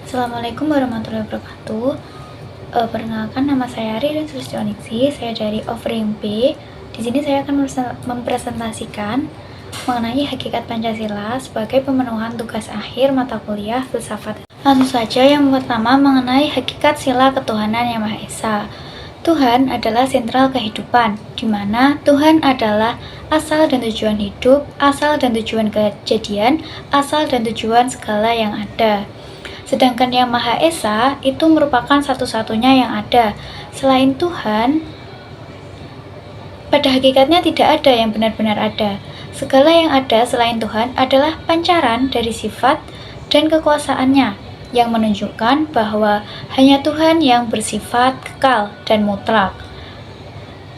Assalamualaikum warahmatullahi wabarakatuh. Perkenalkan, nama saya Ririn Sulistioniksi. Saya dari Offering P. Di sini saya akan mempresentasikan mengenai hakikat Pancasila sebagai pemenuhan tugas akhir mata kuliah filsafat. Langsung saja, yang pertama mengenai hakikat sila ketuhanan yang Maha Esa. Tuhan adalah sentral kehidupan, di mana Tuhan adalah asal dan tujuan hidup, asal dan tujuan kejadian, asal dan tujuan segala yang ada. Sedangkan yang Maha Esa itu merupakan satu-satunya yang ada. Selain Tuhan, pada hakikatnya tidak ada yang benar-benar ada. Segala yang ada selain Tuhan adalah pancaran dari sifat dan kekuasaannya, yang menunjukkan bahwa hanya Tuhan yang bersifat kekal dan mutlak.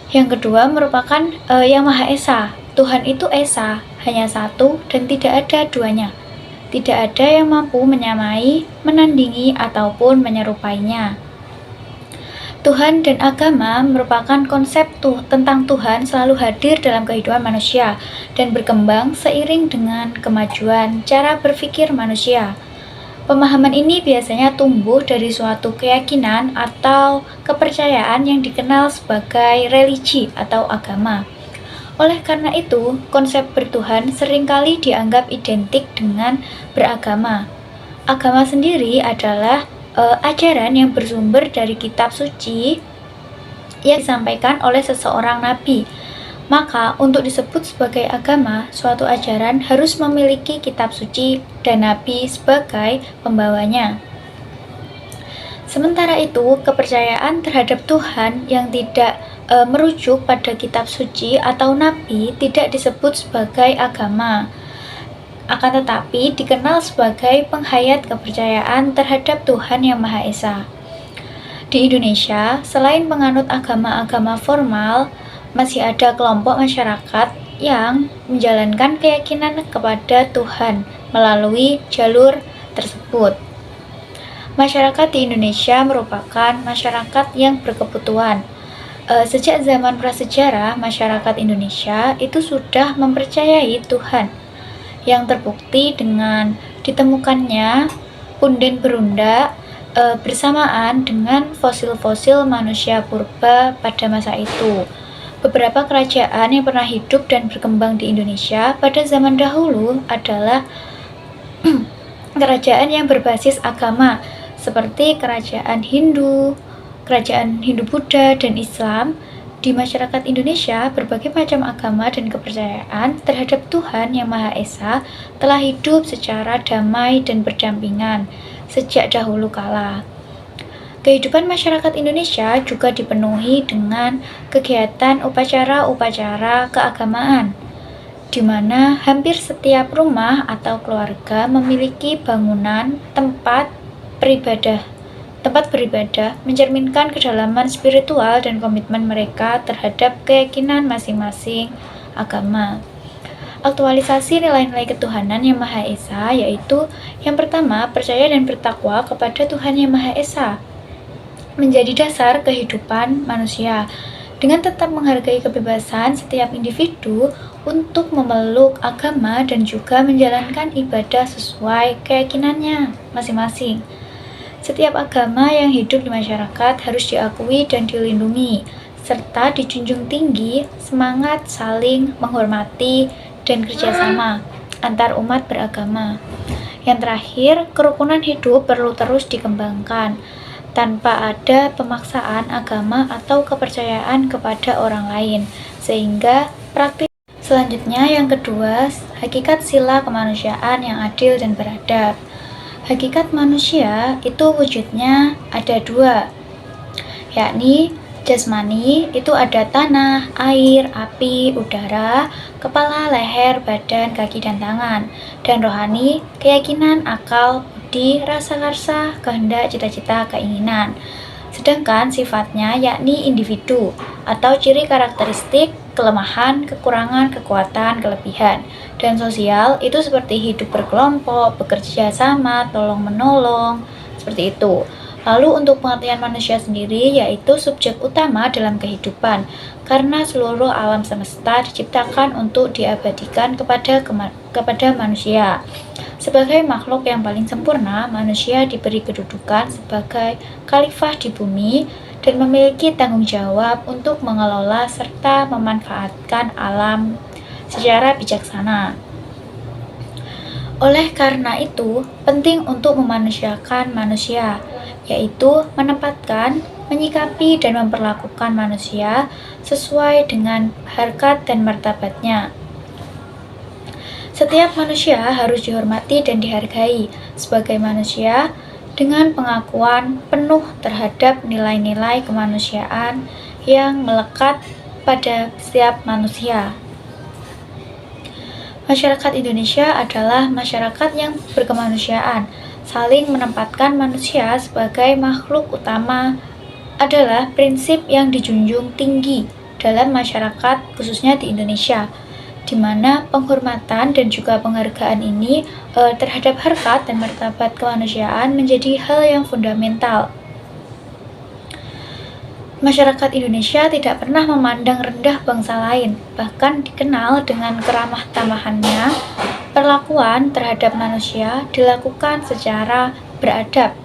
Yang kedua merupakan yang Maha Esa. Tuhan itu Esa, hanya satu dan tidak ada duanya. Tidak ada yang mampu menyamai, menandingi, ataupun menyerupainya. Tuhan dan agama merupakan konsep tentang Tuhan selalu hadir dalam kehidupan manusia dan berkembang seiring dengan kemajuan cara berpikir manusia. Pemahaman ini biasanya tumbuh dari suatu keyakinan atau kepercayaan yang dikenal sebagai religi atau agama. Oleh karena itu, konsep bertuhan seringkali dianggap identik dengan beragama. Agama sendiri adalah ajaran yang bersumber dari kitab suci yang disampaikan oleh seseorang nabi. Maka, untuk disebut sebagai agama, suatu ajaran harus memiliki kitab suci dan nabi sebagai pembawanya. Sementara itu, kepercayaan terhadap Tuhan yang tidak merujuk pada kitab suci atau nabi tidak disebut sebagai agama, akan tetapi dikenal sebagai penghayat kepercayaan terhadap Tuhan yang Maha Esa. Di Indonesia, selain penganut agama-agama formal, masih ada kelompok masyarakat yang menjalankan keyakinan kepada Tuhan melalui jalur tersebut. Masyarakat di Indonesia merupakan masyarakat yang berkebutuhan. Sejak zaman prasejarah, masyarakat Indonesia itu sudah mempercayai Tuhan, yang terbukti dengan ditemukannya punden berunda bersamaan dengan fosil-fosil manusia purba pada masa itu. Beberapa kerajaan yang pernah hidup dan berkembang di Indonesia pada zaman dahulu adalah kerajaan yang berbasis agama, seperti kerajaan Hindu Buddha, dan Islam. Di masyarakat Indonesia, berbagai macam agama dan kepercayaan terhadap Tuhan yang Maha Esa telah hidup secara damai dan berdampingan sejak dahulu kala. Kehidupan masyarakat Indonesia juga dipenuhi dengan kegiatan upacara-upacara keagamaan, di mana hampir setiap rumah atau keluarga memiliki bangunan tempat beribadah, mencerminkan kedalaman spiritual dan komitmen mereka terhadap keyakinan masing-masing agama. Aktualisasi nilai-nilai ketuhanan yang Maha Esa yaitu yang pertama, percaya dan bertakwa kepada Tuhan yang Maha Esa menjadi dasar kehidupan manusia, dengan tetap menghargai kebebasan setiap individu untuk memeluk agama dan juga menjalankan ibadah sesuai keyakinannya masing-masing. Setiap agama yang hidup di masyarakat harus diakui dan dilindungi, serta dijunjung tinggi semangat saling menghormati dan kerjasama antar umat beragama. Yang terakhir, kerukunan hidup perlu terus dikembangkan tanpa ada pemaksaan agama atau kepercayaan kepada orang lain, sehingga praktik. Selanjutnya, yang kedua, hakikat sila kemanusiaan yang adil dan beradab. Hakikat manusia itu wujudnya ada dua, yakni jasmani itu ada tanah, air, api, udara, kepala, leher, badan, kaki, dan tangan. Dan rohani, keyakinan, akal, budi, rasa karsa, kehendak, cita-cita, keinginan. Sedangkan sifatnya yakni individu atau ciri karakteristik, kelemahan, kekurangan, kekuatan, kelebihan. Dan sosial itu seperti hidup berkelompok, bekerja sama, tolong-menolong, seperti itu. Lalu untuk pengertian manusia sendiri yaitu subjek utama dalam kehidupan, karena seluruh alam semesta diciptakan untuk diabadikan kepada manusia. Sebagai makhluk yang paling sempurna, manusia diberi kedudukan sebagai khalifah di bumi dan memiliki tanggung jawab untuk mengelola serta memanfaatkan alam secara bijaksana. Oleh karena itu, penting untuk memanusiakan manusia, yaitu menempatkan, menyikapi, dan memperlakukan manusia sesuai dengan harkat dan martabatnya. Setiap manusia harus dihormati dan dihargai sebagai manusia dengan pengakuan penuh terhadap nilai-nilai kemanusiaan yang melekat pada setiap manusia. Masyarakat Indonesia adalah masyarakat yang berkemanusiaan, saling menempatkan manusia sebagai makhluk utama adalah prinsip yang dijunjung tinggi dalam masyarakat, khususnya di Indonesia, di mana penghormatan dan juga penghargaan ini terhadap harkat dan martabat kemanusiaan menjadi hal yang fundamental. Masyarakat Indonesia tidak pernah memandang rendah bangsa lain, bahkan dikenal dengan keramah tamahannya. Perlakuan terhadap manusia dilakukan secara beradab,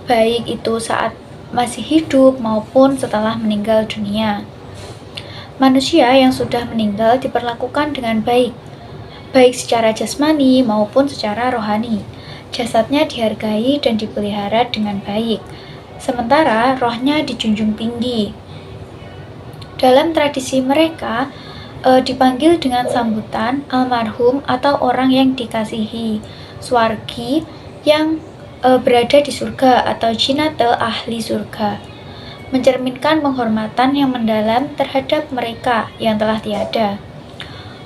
baik itu saat masih hidup maupun setelah meninggal dunia. Manusia yang sudah meninggal diperlakukan dengan baik secara jasmani maupun secara rohani. Jasadnya dihargai dan dipelihara dengan baik, sementara rohnya dijunjung tinggi. Dalam tradisi mereka, dipanggil dengan sambutan almarhum atau orang yang dikasihi, swargi yang berada di surga atau jinatul ahli surga, mencerminkan penghormatan yang mendalam terhadap mereka yang telah tiada.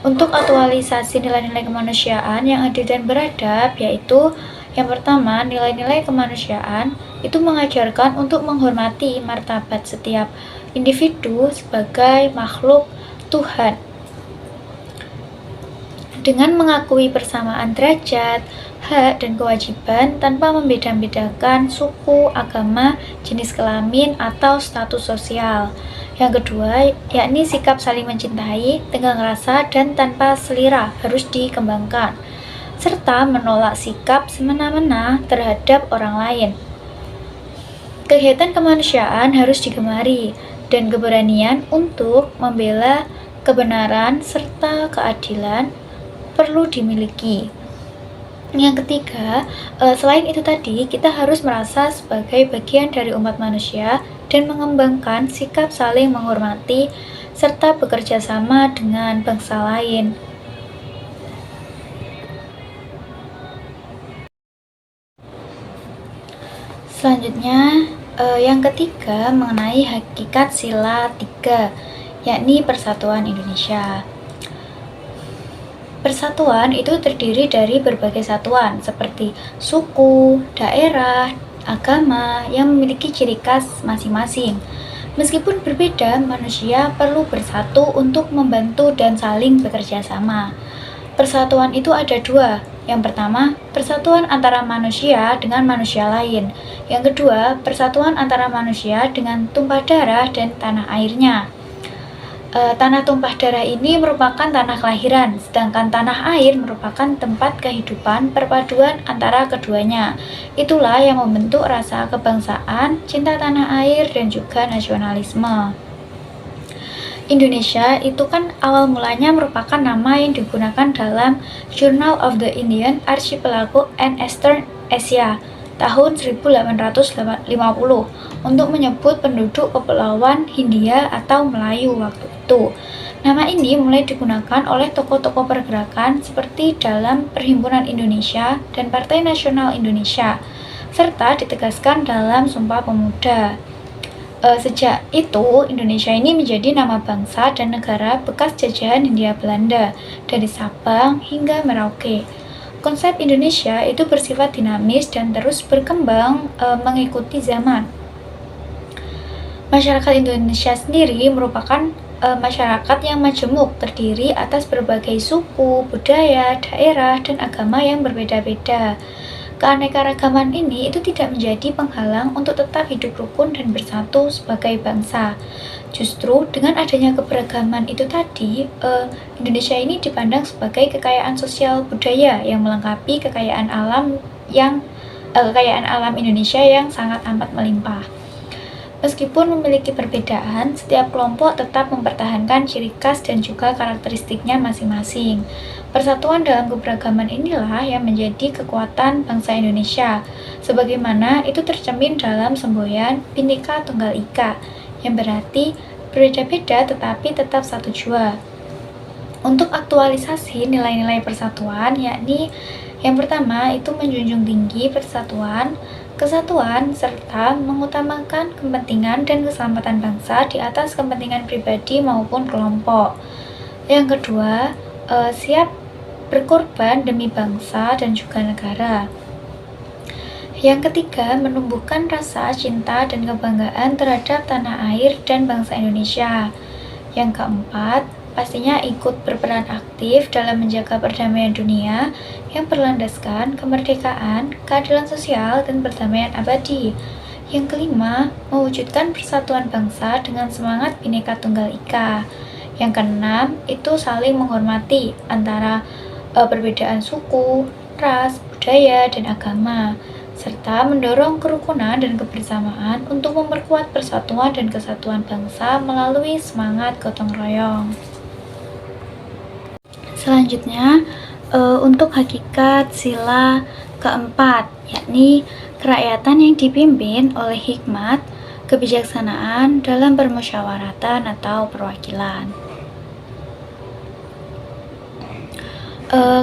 Untuk aktualisasi nilai-nilai kemanusiaan yang adil dan beradab, yaitu yang pertama, nilai-nilai kemanusiaan itu mengajarkan untuk menghormati martabat setiap individu sebagai makhluk Tuhan. Dengan mengakui persamaan derajat, hak, dan kewajiban tanpa membeda-bedakan suku, agama, jenis kelamin, atau status sosial. Yang kedua, yakni sikap saling mencintai, tenggang rasa, dan tanpa selera harus dikembangkan, serta menolak sikap semena-mena terhadap orang lain. Kegiatan kemanusiaan harus digemari, dan keberanian untuk membela kebenaran serta keadilan perlu dimiliki. Yang ketiga, selain itu tadi, kita harus merasa sebagai bagian dari umat manusia dan mengembangkan sikap saling menghormati serta bekerja sama dengan bangsa lain. Selanjutnya, yang ketiga mengenai hakikat sila 3, yakni Persatuan Indonesia. Persatuan itu terdiri dari berbagai satuan seperti suku, daerah, agama yang memiliki ciri khas masing-masing. Meskipun berbeda, manusia perlu bersatu untuk membantu dan saling bekerja sama. Persatuan itu ada dua. Yang pertama, persatuan antara manusia dengan manusia lain. Yang kedua, persatuan antara manusia dengan tumpah darah dan tanah airnya. Tanah tumpah darah ini merupakan tanah kelahiran, sedangkan tanah air merupakan tempat kehidupan perpaduan antara keduanya. Itulah yang membentuk rasa kebangsaan, cinta tanah air, dan juga nasionalisme. Indonesia itu kan awal mulanya merupakan nama yang digunakan dalam Journal of the Indian Archipelago and Eastern Asia tahun 1850 untuk menyebut penduduk Kepulauan Hindia atau Melayu waktu itu. Nama ini mulai digunakan oleh tokoh-tokoh pergerakan seperti dalam Perhimpunan Indonesia dan Partai Nasional Indonesia, serta ditegaskan dalam Sumpah Pemuda. Sejak itu, Indonesia ini menjadi nama bangsa dan negara bekas jajahan Hindia Belanda dari Sabang hingga Merauke. Konsep Indonesia itu bersifat dinamis dan terus berkembang mengikuti zaman. Masyarakat Indonesia sendiri merupakan masyarakat yang majemuk, terdiri atas berbagai suku, budaya, daerah, dan agama yang berbeda-beda. Keanekaragaman ini itu tidak menjadi penghalang untuk tetap hidup rukun dan bersatu sebagai bangsa. Justru dengan adanya keberagaman itu tadi, Indonesia ini dipandang sebagai kekayaan sosial budaya yang melengkapi kekayaan alam Indonesia yang sangat amat melimpah. Meskipun memiliki perbedaan, setiap kelompok tetap mempertahankan ciri khas dan juga karakteristiknya masing-masing. Persatuan dalam keberagaman inilah yang menjadi kekuatan bangsa Indonesia, sebagaimana itu tercermin dalam semboyan Bhinneka Tunggal Ika, yang berarti berbeda-beda tetapi tetap satu jua. Untuk aktualisasi nilai-nilai persatuan, yakni yang pertama itu menjunjung tinggi persatuan, kesatuan, serta mengutamakan kepentingan dan keselamatan bangsa di atas kepentingan pribadi maupun kelompok. Yang kedua, siap berkorban demi bangsa dan juga negara. Yang ketiga, menumbuhkan rasa cinta dan kebanggaan terhadap tanah air dan bangsa Indonesia. Yang keempat, pastinya ikut berperan aktif dalam menjaga perdamaian dunia yang berlandaskan kemerdekaan, keadilan sosial, dan perdamaian abadi. Yang kelima, mewujudkan persatuan bangsa dengan semangat Bhinneka Tunggal Ika. Yang keenam, itu saling menghormati antara perbedaan suku, ras, budaya, dan agama, serta mendorong kerukunan dan kebersamaan untuk memperkuat persatuan dan kesatuan bangsa melalui semangat gotong royong. Selanjutnya, untuk hakikat sila keempat, yakni kerakyatan yang dipimpin oleh hikmat, kebijaksanaan dalam permusyawaratan atau perwakilan.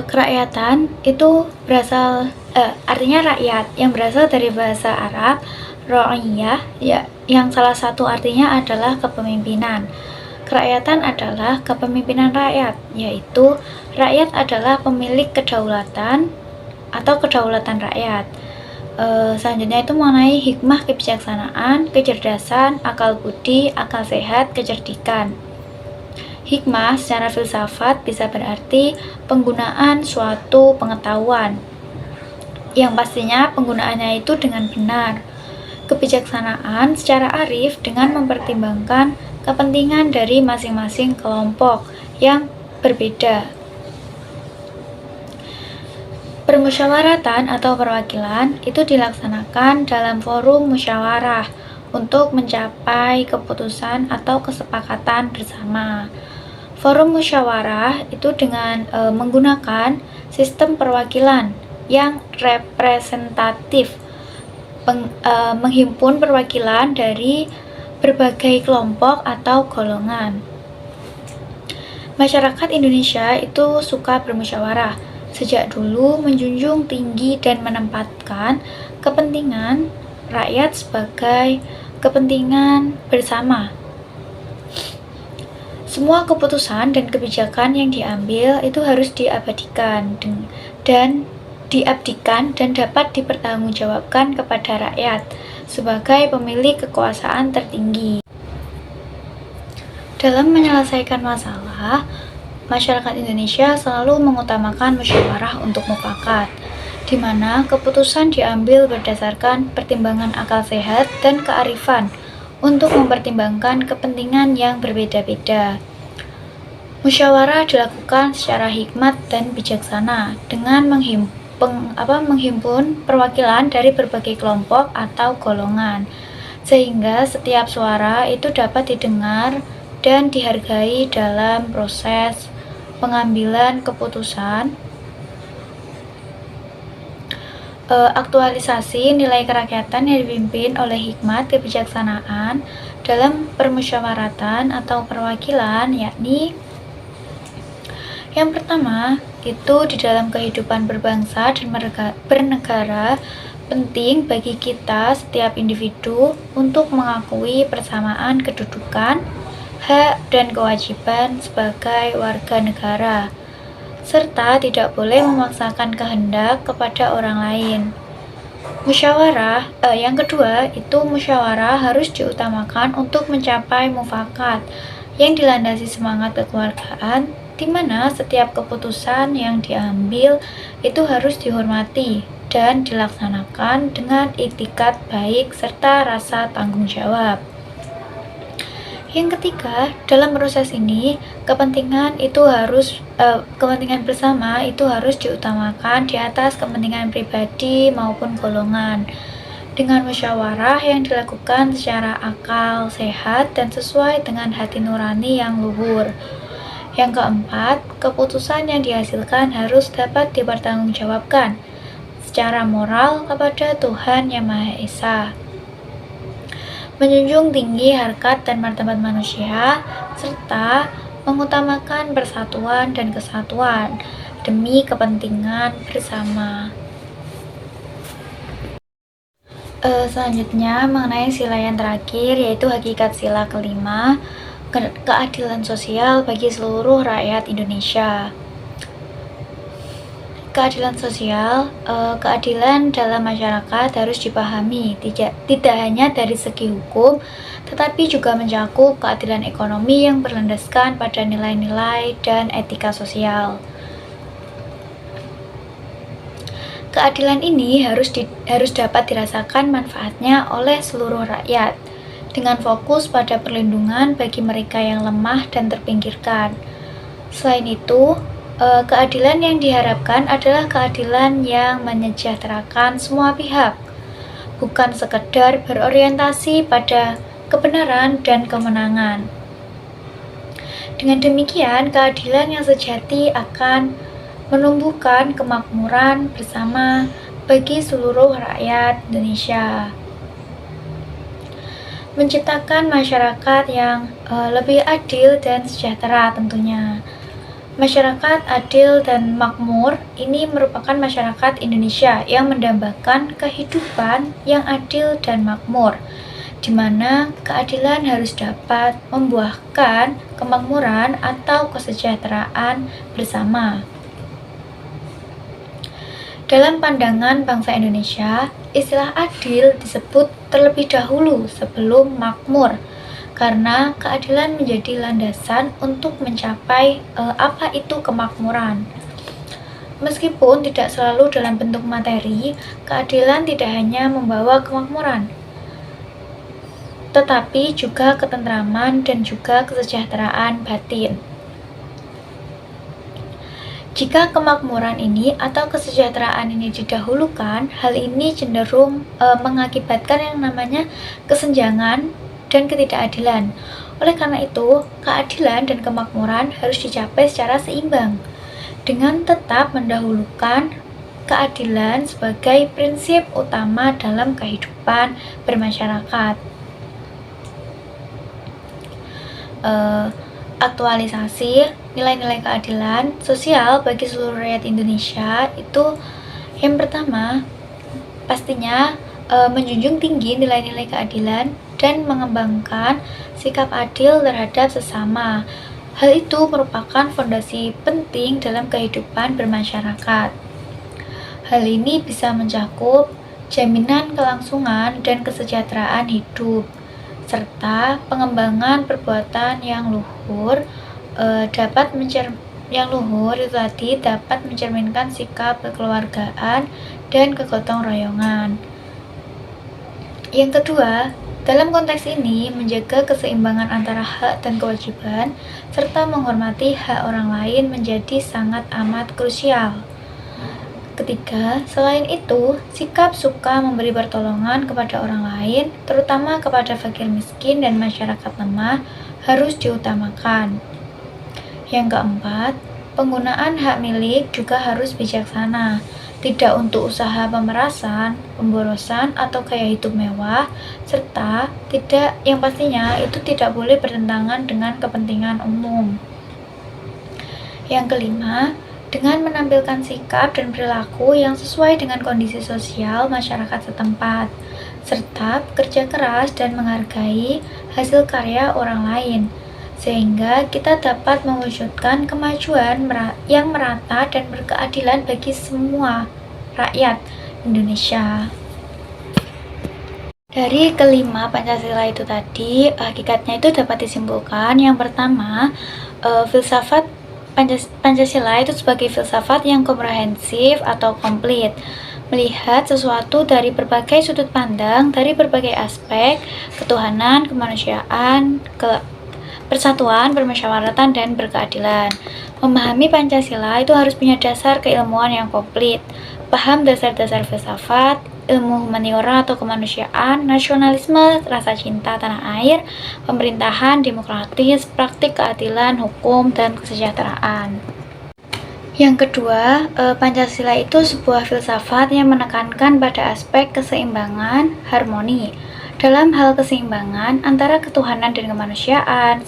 Kerakyatan itu artinya rakyat, yang berasal dari bahasa Arab ra'iyah, ya, yang salah satu artinya adalah kepemimpinan. Kerakyatan adalah kepemimpinan rakyat, yaitu rakyat adalah pemilik kedaulatan atau kedaulatan rakyat. Selanjutnya itu mengenai hikmah, kebijaksanaan, kecerdasan, akal budi, akal sehat, kecerdikan. Hikmah secara filsafat bisa berarti penggunaan suatu pengetahuan, yang pastinya penggunaannya itu dengan benar. Kebijaksanaan secara arif dengan mempertimbangkan kepentingan dari masing-masing kelompok yang berbeda. Permusyawaratan atau perwakilan itu dilaksanakan dalam forum musyawarah untuk mencapai keputusan atau kesepakatan bersama. Forum musyawarah itu dengan menggunakan sistem perwakilan yang representatif, menghimpun perwakilan dari berbagai kelompok atau golongan. Masyarakat Indonesia itu suka bermusyawarah. Sejak dulu menjunjung tinggi dan menempatkan kepentingan rakyat sebagai kepentingan bersama. Semua keputusan dan kebijakan yang diambil itu harus diabadikan dan dapat dipertanggungjawabkan kepada rakyat sebagai pemilik kekuasaan tertinggi. Dalam menyelesaikan masalah, masyarakat Indonesia selalu mengutamakan musyawarah untuk mufakat, di mana keputusan diambil berdasarkan pertimbangan akal sehat dan kearifan untuk mempertimbangkan kepentingan yang berbeda-beda. Musyawarah dilakukan secara hikmat dan bijaksana dengan menghimpun perwakilan dari berbagai kelompok atau golongan, sehingga setiap suara itu dapat didengar dan dihargai dalam proses pengambilan keputusan. Aktualisasi nilai kerakyatan yang dipimpin oleh hikmat kebijaksanaan dalam permusyawaratan atau perwakilan, yakni yang pertama itu di dalam kehidupan berbangsa dan bernegara, penting bagi kita setiap individu untuk mengakui persamaan kedudukan, hak dan kewajiban sebagai warga negara, serta tidak boleh memaksakan kehendak kepada orang lain. Yang kedua itu musyawarah harus diutamakan untuk mencapai mufakat yang dilandasi semangat kekeluargaan, di mana setiap keputusan yang diambil itu harus dihormati dan dilaksanakan dengan itikat baik serta rasa tanggung jawab. Yang ketiga, dalam proses ini kepentingan bersama itu harus diutamakan di atas kepentingan pribadi maupun golongan. Dengan musyawarah yang dilakukan secara akal, sehat, dan sesuai dengan hati nurani yang luhur. Yang keempat, keputusan yang dihasilkan harus dapat dipertanggungjawabkan secara moral kepada Tuhan Yang Maha Esa. Menjunjung tinggi harkat dan martabat manusia, serta mengutamakan persatuan dan kesatuan demi kepentingan bersama. Selanjutnya mengenai sila yang terakhir, yaitu hakikat sila kelima, keadilan sosial bagi seluruh rakyat Indonesia. Keadilan sosial, keadilan dalam masyarakat harus dipahami tidak hanya dari segi hukum, tetapi juga mencakup keadilan ekonomi yang berlandaskan pada nilai-nilai dan etika sosial. Keadilan ini harus dapat dirasakan manfaatnya oleh seluruh rakyat, dengan fokus pada perlindungan bagi mereka yang lemah dan terpinggirkan. Selain itu, keadilan yang diharapkan adalah keadilan yang menyejahterakan semua pihak, bukan sekedar berorientasi pada kebenaran dan kemenangan. Dengan demikian, keadilan yang sejati akan menumbuhkan kemakmuran bersama bagi seluruh rakyat Indonesia. Menciptakan masyarakat yang lebih adil dan sejahtera tentunya. Masyarakat adil dan makmur ini merupakan masyarakat Indonesia yang mendambakan kehidupan yang adil dan makmur, di mana keadilan harus dapat membuahkan kemakmuran atau kesejahteraan bersama. Dalam pandangan bangsa Indonesia, istilah adil disebut terlebih dahulu sebelum makmur, karena keadilan menjadi landasan untuk mencapai apa itu kemakmuran. Meskipun tidak selalu dalam bentuk materi, keadilan tidak hanya membawa kemakmuran, tetapi juga ketentraman dan juga kesejahteraan batin. Jika kemakmuran ini atau kesejahteraan ini didahulukan, hal ini cenderung mengakibatkan yang namanya kesenjangan dan ketidakadilan. Oleh karena itu, keadilan dan kemakmuran harus dicapai secara seimbang, dengan tetap mendahulukan keadilan sebagai prinsip utama dalam kehidupan bermasyarakat. Aktualisasi nilai-nilai keadilan sosial bagi seluruh rakyat Indonesia itu yang pertama pastinya menjunjung tinggi nilai-nilai keadilan dan mengembangkan sikap adil terhadap sesama. Hal itu merupakan fondasi penting dalam kehidupan bermasyarakat. Hal ini bisa mencakup jaminan kelangsungan dan kesejahteraan hidup, serta pengembangan perbuatan yang luhur dapat mencerminkan sikap kekeluargaan dan kegotong royongan. Yang kedua, dalam konteks ini menjaga keseimbangan antara hak dan kewajiban serta menghormati hak orang lain menjadi sangat amat krusial. Ketiga, selain itu, sikap suka memberi pertolongan kepada orang lain, terutama kepada fakir miskin dan masyarakat lemah, harus diutamakan. Yang keempat, penggunaan hak milik juga harus bijaksana, tidak untuk usaha pemerasan, pemborosan, atau gaya hidup mewah, serta yang pastinya itu tidak boleh bertentangan dengan kepentingan umum. Yang kelima, dengan menampilkan sikap dan perilaku yang sesuai dengan kondisi sosial masyarakat setempat, serta bekerja keras dan menghargai hasil karya orang lain, sehingga kita dapat mewujudkan kemajuan yang merata dan berkeadilan bagi semua rakyat Indonesia. Dari kelima Pancasila itu tadi, hakikatnya itu dapat disimpulkan. Yang pertama, filsafat Pancasila itu sebagai filsafat yang komprehensif atau komplit, melihat sesuatu dari berbagai sudut pandang, dari berbagai aspek, ketuhanan, kemanusiaan, persatuan, permusyawaratan, dan berkeadilan. Memahami Pancasila itu harus punya dasar keilmuan yang komplit, paham dasar-dasar filsafat, ilmu humaniora atau kemanusiaan, nasionalisme, rasa cinta tanah air, pemerintahan demokratis, praktik keadilan, hukum, dan kesejahteraan. Yang kedua, Pancasila itu sebuah filsafat yang menekankan pada aspek keseimbangan, harmoni. Dalam hal keseimbangan antara ketuhanan dan kemanusiaan,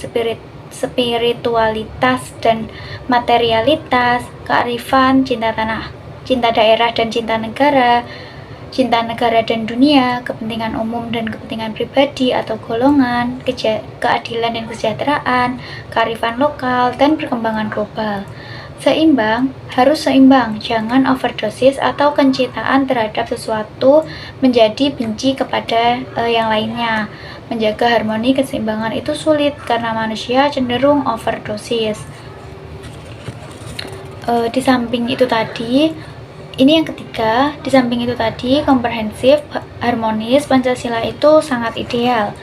spiritualitas dan materialitas, kearifan, cinta tanah, cinta daerah dan cinta negara dan dunia, kepentingan umum dan kepentingan pribadi atau golongan, keadilan dan kesejahteraan, kearifan lokal, dan perkembangan global. Seimbang, harus seimbang, jangan overdosis atau kecintaan terhadap sesuatu menjadi benci kepada yang lainnya. Menjaga harmoni keseimbangan itu sulit karena manusia cenderung overdosis. Di samping itu tadi, ini yang ketiga, di samping itu tadi, komprehensif, harmonis, Pancasila itu sangat ideal.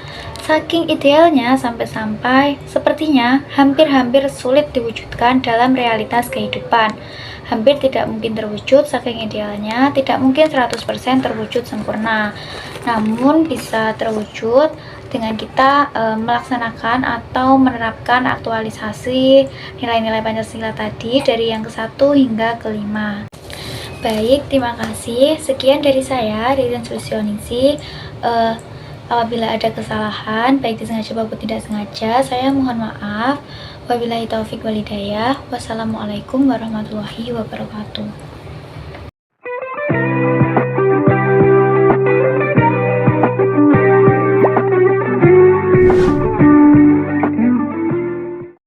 Saking idealnya sampai-sampai sepertinya hampir-hampir sulit diwujudkan dalam realitas kehidupan. Hampir tidak mungkin terwujud saking idealnya, tidak mungkin 100% terwujud sempurna. Namun bisa terwujud dengan kita melaksanakan atau menerapkan aktualisasi nilai-nilai Pancasila tadi dari yang ke-1 hingga ke-5. Baik, terima kasih. Sekian dari saya, Ririn Sulistioningsi. Apabila ada kesalahan, baik disengaja maupun tidak sengaja, saya mohon maaf. Wabillahi taufik walhidayah. Wassalamualaikum warahmatullahi wabarakatuh.